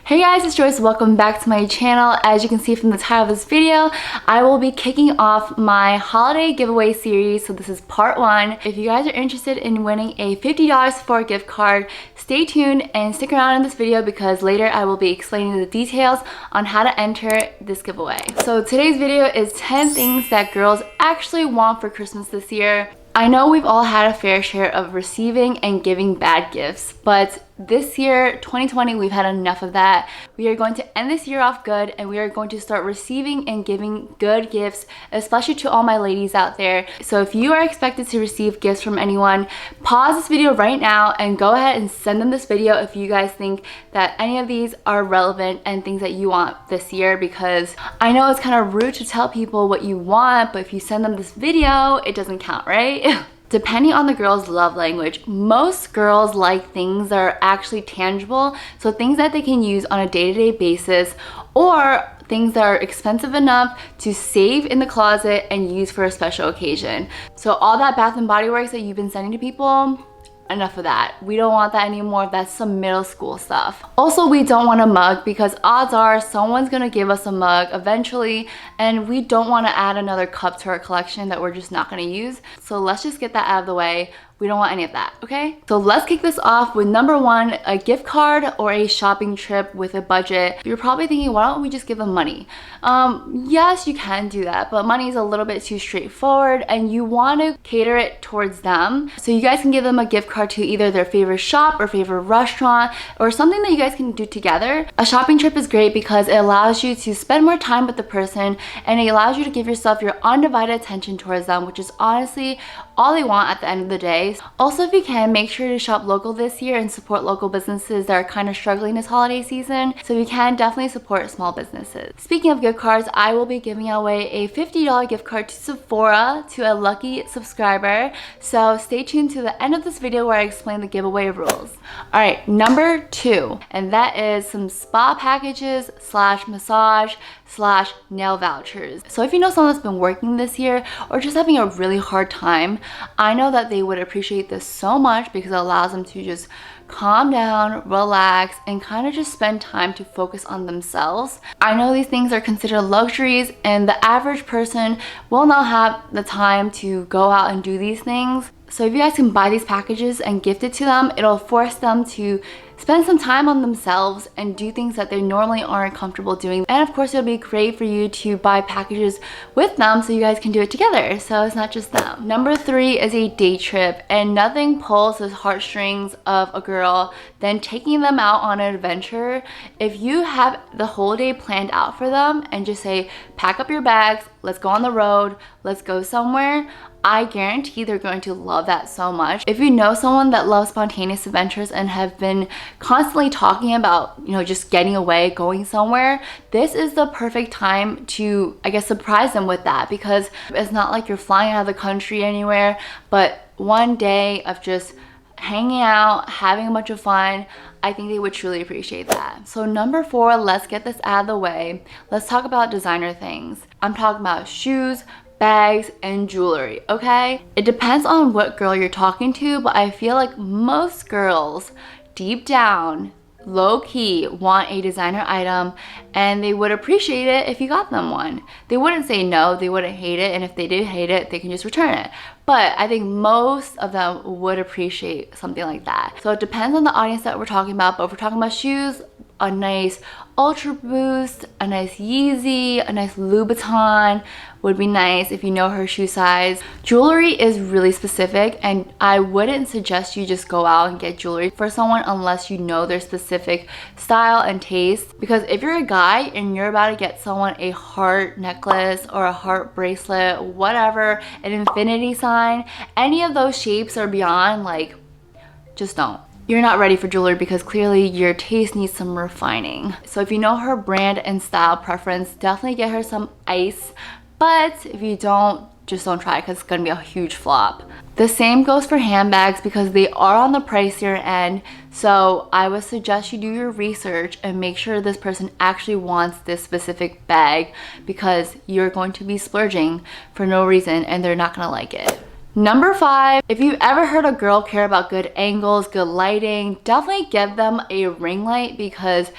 Hey guys, it's Joyce. Welcome back to my channel. As you can see from the title of this video, I will be kicking off my holiday giveaway series. So this is part 1. If you guys are interested in winning a $50 Sephora gift card, stay tuned and stick around in this video because later I will be explaining the details on how to enter this giveaway. So today's video is 10 things that girls actually want for Christmas this year. I know we've all had a fair share of receiving and giving bad gifts, but this year, 2020, we've had enough of that. We are going to end this year off good and we are going to start receiving and giving good gifts, especially to all my ladies out there. So if you are expected to receive gifts from anyone, pause this video right now and go ahead and send them this video if you guys think that any of these are relevant and things that you want this year, because I know it's kind of rude to tell people what you want, but if you send them this video, it doesn't count, right? Depending on the girl's love language, most girls like things that are actually tangible, so things that they can use on a day-to-day basis, or things that are expensive enough to save in the closet and use for a special occasion. So all that Bath and Body Works that you've been sending to people, enough of that. We don't want that anymore. That's some middle school stuff. Also, we don't want a mug because odds are someone's gonna give us a mug eventually, and we don't want to add another cup to our collection that we're just not gonna use. So let's just get that out of the way. We don't want any of that, okay? So let's kick this off with number 1, a gift card or a shopping trip with a budget. You're probably thinking, why don't we just give them money? Yes, you can do that, but money is a little bit too straightforward and you want to cater it towards them. So you guys can give them a gift card to either their favorite shop or favorite restaurant or something that you guys can do together. A shopping trip is great because it allows you to spend more time with the person and it allows you to give yourself your undivided attention towards them, which is honestly all they want at the end of the day. Also, if you can, make sure to shop local this year and support local businesses that are kind of struggling this holiday season. So you can definitely support small businesses. Speaking of gift cards, I will be giving away a $50 gift card to Sephora to a lucky subscriber. So stay tuned to the end of this video where I explain the giveaway rules. All right, number 2, and that is some spa packages / massage / nail vouchers. So if you know someone that's been working this year or just having a really hard time, I know that they would appreciate this so much because it allows them to just calm down, relax, and kind of just spend time to focus on themselves. I know these things are considered luxuries and the average person will not have the time to go out and do these things. So if you guys can buy these packages and gift it to them, it'll force them to spend some time on themselves and do things that they normally aren't comfortable doing. And of course, it'll be great for you to buy packages with them so you guys can do it together. So it's not just them. Number 3 is a day trip, and nothing pulls the heartstrings of a girl than taking them out on an adventure. If you have the whole day planned out for them and just say, pack up your bags, let's go on the road, let's go somewhere, I guarantee they're going to love that so much. If you know someone that loves spontaneous adventures and have been constantly talking about, you know, just getting away, going somewhere, this is the perfect time to, I guess, surprise them with that, because it's not like you're flying out of the country anywhere, but one day of just hanging out, having a bunch of fun, I think they would truly appreciate that. So number 4, let's get this out of the way. Let's talk about designer things. I'm talking about shoes, bags, and jewelry, okay? It depends on what girl you're talking to, but I feel like most girls deep down, low-key, want a designer item and they would appreciate it if you got them one. They wouldn't say no, they wouldn't hate it, and if they did hate it, they can just return it. But I think most of them would appreciate something like that. So it depends on the audience that we're talking about, but if we're talking about shoes, a nice Ultra Boost, a nice Yeezy, a nice Louboutin would be nice if you know her shoe size. Jewelry is really specific and I wouldn't suggest you just go out and get jewelry for someone unless you know their specific style and taste. Because if you're a guy and you're about to get someone a heart necklace or a heart bracelet, whatever, an infinity sign, any of those shapes or beyond, like, just don't. You're not ready for jewelry because clearly your taste needs some refining. So if you know her brand and style preference, definitely get her some ice. But if you don't, just don't try it because it's gonna be a huge flop. The same goes for handbags because they are on the pricier end. So I would suggest you do your research and make sure this person actually wants this specific bag, because you're going to be splurging for no reason and they're not gonna like it. Number 5, if you've ever heard a girl care about good angles, good lighting, definitely give them a ring light, because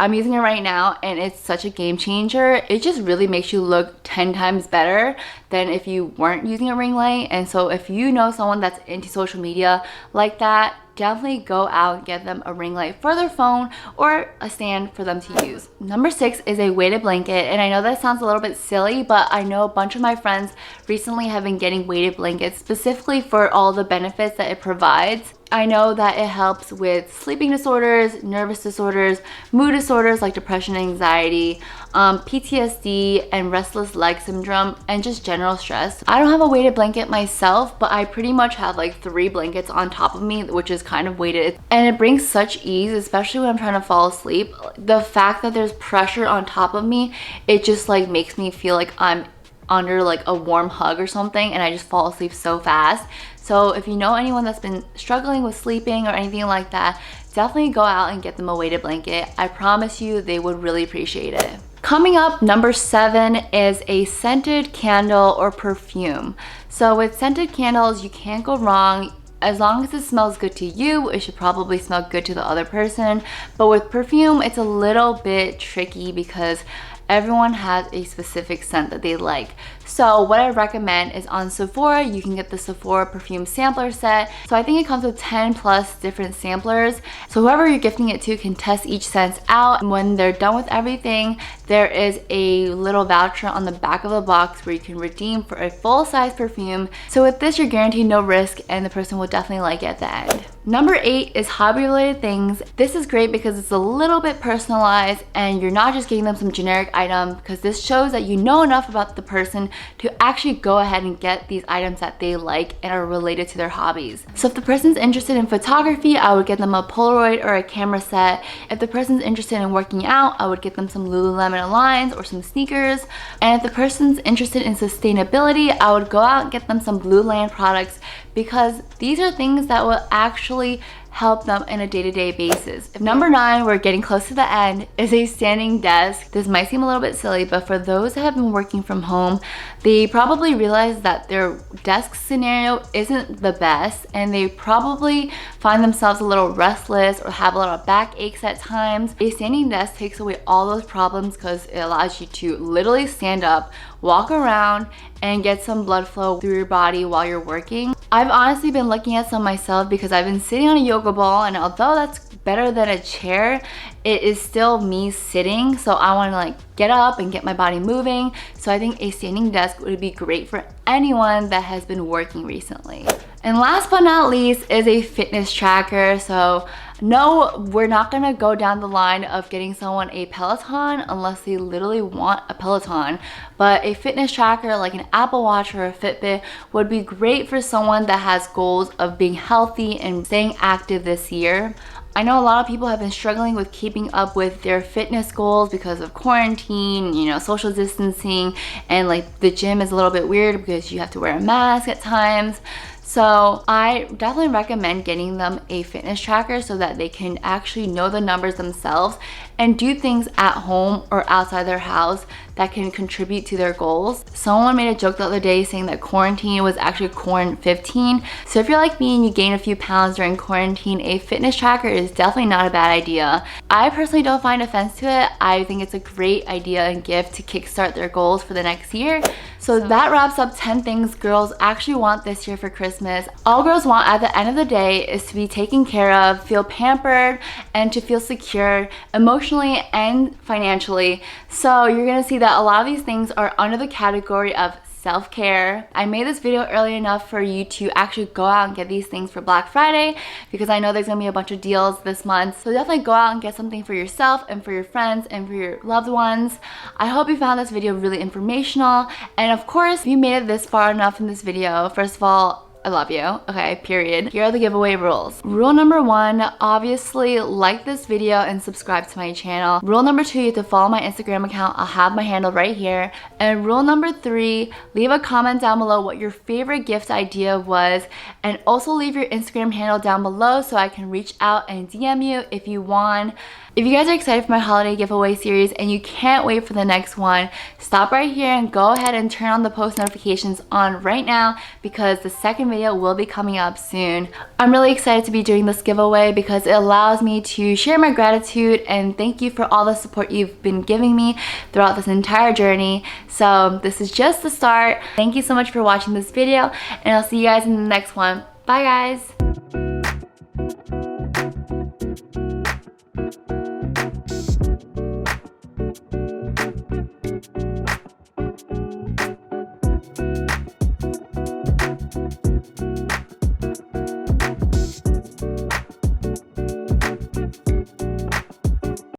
I'm using it right now and it's such a game changer. It just really makes you look 10 times better than if you weren't using a ring light. And so if you know someone that's into social media like that, definitely go out and get them a ring light for their phone or a stand for them to use. Number 6 is a weighted blanket, and I know that sounds a little bit silly, but I know a bunch of my friends recently have been getting weighted blankets specifically for all the benefits that it provides. I know that it helps with sleeping disorders, nervous disorders, mood disorders like depression and anxiety, PTSD and restless leg syndrome, and just general stress. I don't have a weighted blanket myself, but I pretty much have like 3 blankets on top of me, which is kind of weighted. And it brings such ease, especially when I'm trying to fall asleep. The fact that there's pressure on top of me, it just like makes me feel like I'm under like a warm hug or something, and I just fall asleep so fast. So if you know anyone that's been struggling with sleeping or anything like that, definitely go out and get them a weighted blanket. I promise you they would really appreciate it. Coming up, number 7 is a scented candle or perfume. So with scented candles, you can't go wrong. As long as it smells good to you, it should probably smell good to the other person. But with perfume, it's a little bit tricky because everyone has a specific scent that they like. So what I recommend is on Sephora, you can get the Sephora perfume sampler set. So I think it comes with 10 plus different samplers. So whoever you're gifting it to can test each scent out. And when they're done with everything, there is a little voucher on the back of the box where you can redeem for a full-size perfume. So with this, you're guaranteed no risk and the person will definitely like it at the end. Number 8 is hobby-related things. This is great because it's a little bit personalized and you're not just getting them some generic item, because this shows that you know enough about the person to actually go ahead and get these items that they like and are related to their hobbies. So if the person's interested in photography, I would get them a Polaroid or a camera set. If the person's interested in working out, I would get them some Lululemon Aligns or some sneakers. And if the person's interested in sustainability, I would go out and get them some Blue Land products, because these are things that will actually help them in a day-to-day basis. Number 9, we're getting close to the end, is a standing desk. This might seem a little bit silly, but for those that have been working from home, they probably realize that their desk scenario isn't the best, and they probably find themselves a little restless or have a lot of back aches at times. A standing desk takes away all those problems because it allows you to literally stand up, walk around, and get some blood flow through your body while you're working. I've honestly been looking at some myself because I've been sitting on a yoga ball, and although that's better than a chair, it is still me sitting. So I want to like get up and get my body moving. So I think a standing desk would be great for anyone that has been working recently. And last but not least is a fitness tracker. So no, we're not gonna go down the line of getting someone a Peloton unless they literally want a Peloton. But a fitness tracker like an Apple Watch or a Fitbit would be great for someone that has goals of being healthy and staying active this year. I know a lot of people have been struggling with keeping up with their fitness goals because of quarantine, you know, social distancing, and like the gym is a little bit weird because you have to wear a mask at times. So I definitely recommend getting them a fitness tracker so that they can actually know the numbers themselves and do things at home or outside their house that can contribute to their goals. Someone made a joke the other day saying that quarantine was actually corn 15. So if you're like me and you gain a few pounds during quarantine, a fitness tracker is definitely not a bad idea. I personally don't find offense to it. I think it's a great idea and gift to kickstart their goals for the next year. So that wraps up 10 things girls actually want this year for Christmas. All girls want at the end of the day is to be taken care of, feel pampered, and to feel secure emotionally and financially. So you're gonna see that a lot of these things are under the category of self-care. I made this video early enough for you to actually go out and get these things for Black Friday, because I know there's gonna be a bunch of deals this month. So definitely go out and get something for yourself and for your friends and for your loved ones. I hope you found this video really informational. And of course, if you made it this far enough in this video, first of all, I love you. Okay, period. Here are the giveaway rules. Rule number 1, obviously like this video and subscribe to my channel. Rule number 2, you have to follow my Instagram account. I'll have my handle right here. And rule number 3, leave a comment down below what your favorite gift idea was, and also leave your Instagram handle down below so I can reach out and DM you if you won. If you guys are excited for my holiday giveaway series and you can't wait for the next one, stop right here and go ahead and turn on the post notifications on right now, because the second second video will be coming up soon. I'm really excited to be doing this giveaway because it allows me to share my gratitude and thank you for all the support you've been giving me throughout this entire journey. So this is just the start. Thank you so much for watching this video, and I'll see you guys in the next one. Bye guys!